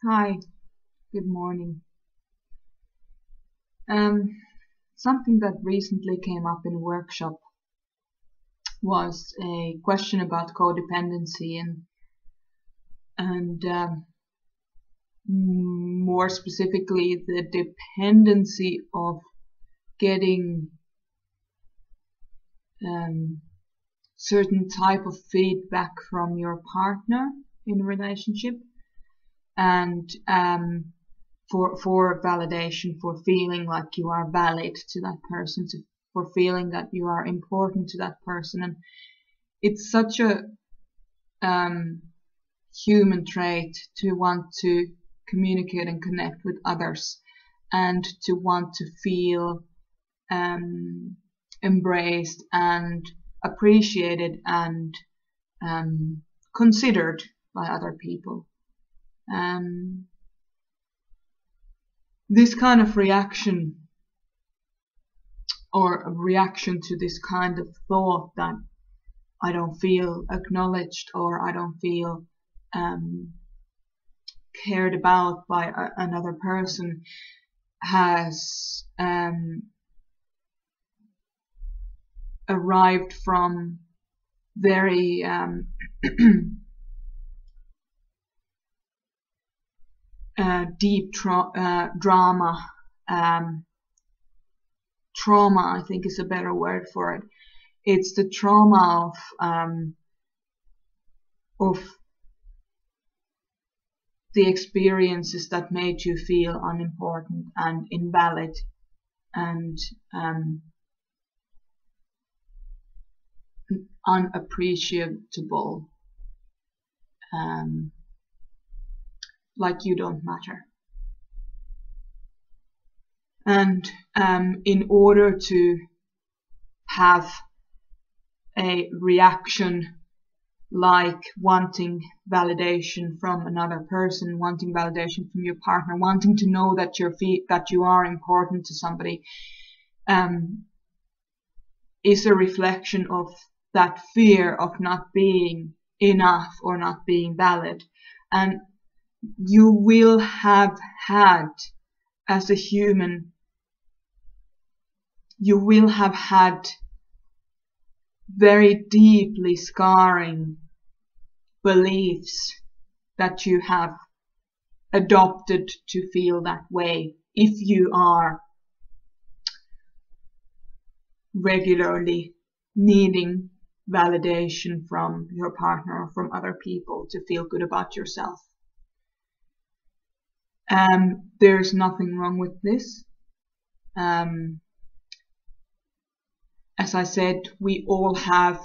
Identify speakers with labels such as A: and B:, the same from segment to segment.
A: Hi, good morning. Um, Something that recently came up in a workshop was a question about codependency and more specifically the dependency of getting um, certain type of feedback from your partner in a relationship and for validation, for feeling like you are valid to that person, for feeling that you are important to that person. And it's such a um, human trait to want to communicate and connect with others and to want to feel um, embraced and appreciated and considered by other people. Um, this kind of reaction or a reaction to this kind of thought that I don't feel acknowledged or I don't feel cared about by another person has arrived from very deep drama. Trauma, I think, is a better word for it. It's the trauma of the experiences that made you feel unimportant and invalid and unappreciable, like you don't matter. And in order to have a reaction like wanting validation from another person, wanting validation from your partner, wanting to know that that you are important to somebody, is a reflection of that fear of not being enough or not being valid. And you will have had, as a human, you will have had very deeply scarring beliefs that you have adopted to feel that way if you are regularly needing validation from your partner or from other people to feel good about yourself. There's nothing wrong with this. As I said, we all have,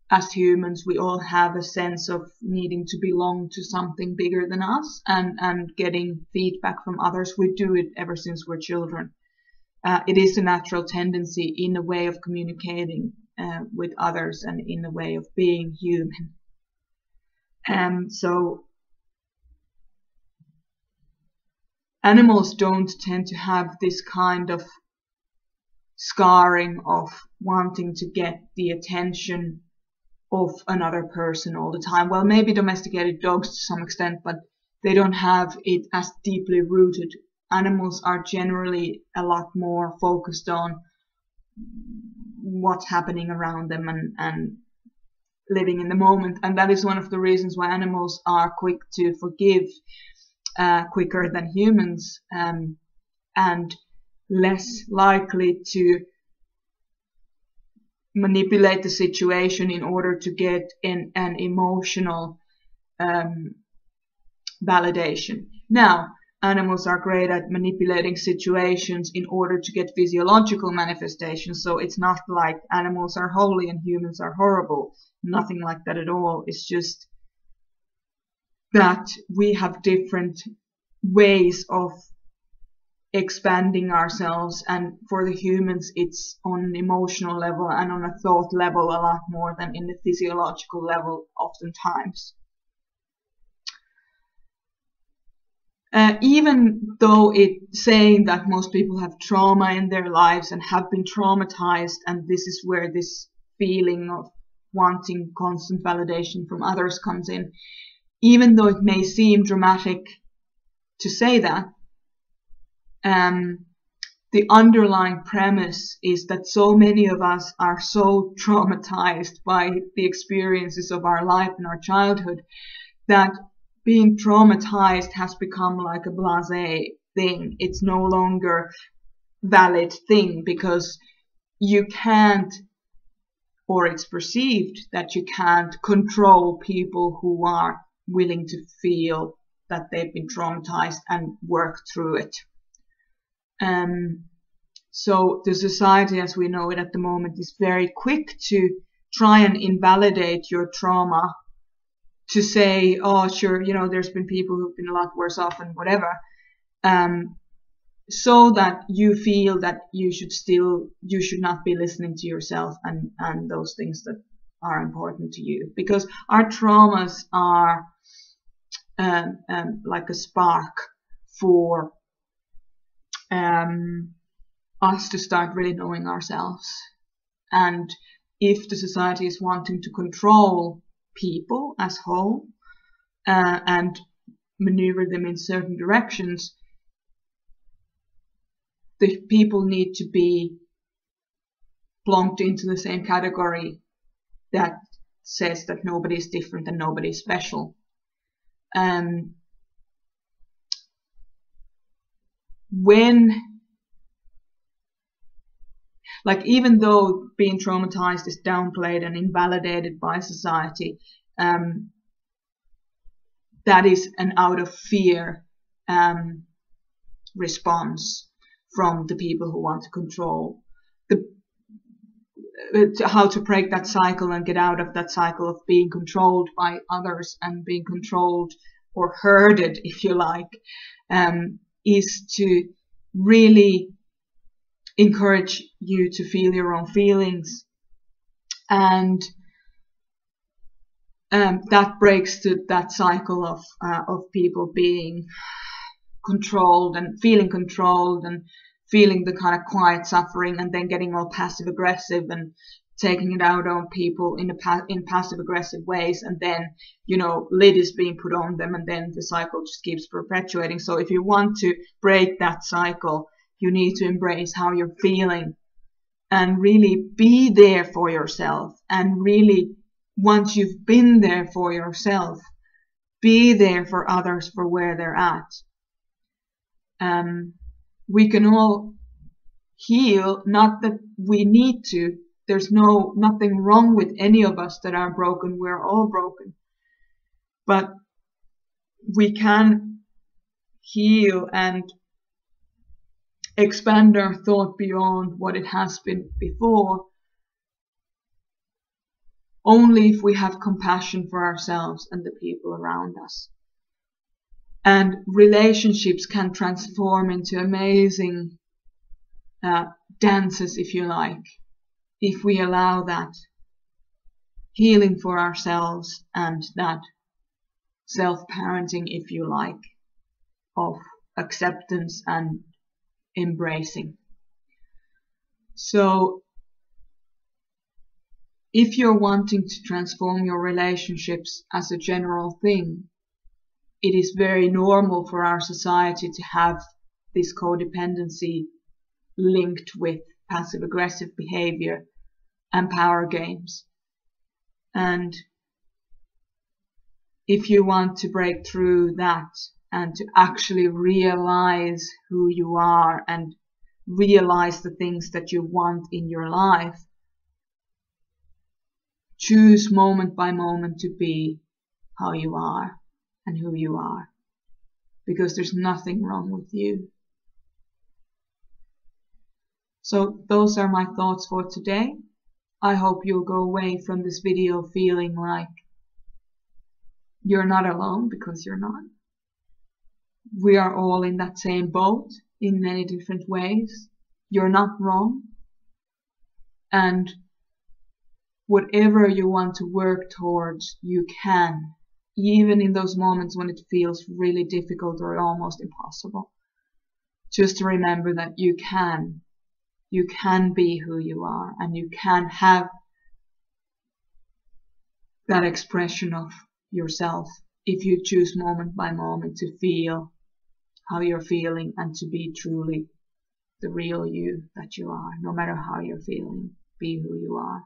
A: as humans, we all have a sense of needing to belong to something bigger than us and getting feedback from others. We do it ever since we're children. It is a natural tendency in a way of communicating with others and in a way of being human. So animals don't tend to have this kind of scarring of wanting to get the attention of another person all the time. Well, maybe domesticated dogs to some extent, but they don't have it as deeply rooted. Animals are generally a lot more focused on what's happening around them and living in the moment. And that is one of the reasons why animals are quick to forgive quicker than humans, and less likely to manipulate the situation in order to get an emotional validation. Now, animals are great at manipulating situations in order to get physiological manifestations, so it's not like animals are holy and humans are horrible. Nothing like that at all. It's just that we have different ways of expanding ourselves, and for the humans it's on an emotional level and on a thought level a lot more than in the physiological level oftentimes. Even though it's saying that most people have trauma in their lives and have been traumatized, and this is where this feeling of wanting constant validation from others comes in, even though it may seem dramatic to say that, the underlying premise is that so many of us are so traumatized by the experiences of our life and our childhood that being traumatized has become like a blasé thing. It's no longer valid thing because you can't, or it's perceived that you can't control people who are willing to feel that they've been traumatized and work through it. So the society as we know it at the moment is very quick to try and invalidate your trauma, to say, oh sure, you know, there's been people who've been a lot worse off and whatever, so that you feel that you should not be listening to yourself and those things that are important to you, because our traumas are like a spark for us to start really knowing ourselves. And if the society is wanting to control people as whole and maneuver them in certain directions, the people need to be plunked into the same category that says that nobody is different and nobody is special. Even though being traumatized is downplayed and invalidated by society, that is an out of fear response from the people who want to control. How to break that cycle and get out of that cycle of being controlled by others and being controlled or herded, if you like, is to really encourage you to feel your own feelings, and that breaks that cycle of people being controlled and feeling the kind of quiet suffering and then getting all passive aggressive and taking it out on people in passive aggressive ways, and then, you know, lid is being put on them and then the cycle just keeps perpetuating. So if you want to break that cycle, you need to embrace how you're feeling and really be there for yourself, and really, once you've been there for yourself, be there for others for where they're at. We can all heal, not that we need to. There's nothing wrong with any of us that are broken. We're all broken. But we can heal and expand our thought beyond what it has been before only if we have compassion for ourselves and the people around us. And relationships can transform into amazing dances, if you like, if we allow that healing for ourselves and that self-parenting, if you like, of acceptance and embracing. So if you're wanting to transform your relationships as a general thing, it is very normal for our society to have this codependency linked with passive aggressive behavior and power games. And if you want to break through that and to actually realize who you are and realize the things that you want in your life, choose moment by moment to be how you are and who you are, because there's nothing wrong with you. So those are my thoughts for today. I hope you'll go away from this video feeling like you're not alone, because you're not. We are all in that same boat in many different ways. You're not wrong. And whatever you want to work towards, you can, even in those moments when it feels really difficult or almost impossible. Just to remember that you can be who you are, and you can have that expression of yourself if you choose moment by moment to feel how you're feeling and to be truly the real you that you are, no matter how you're feeling, be who you are.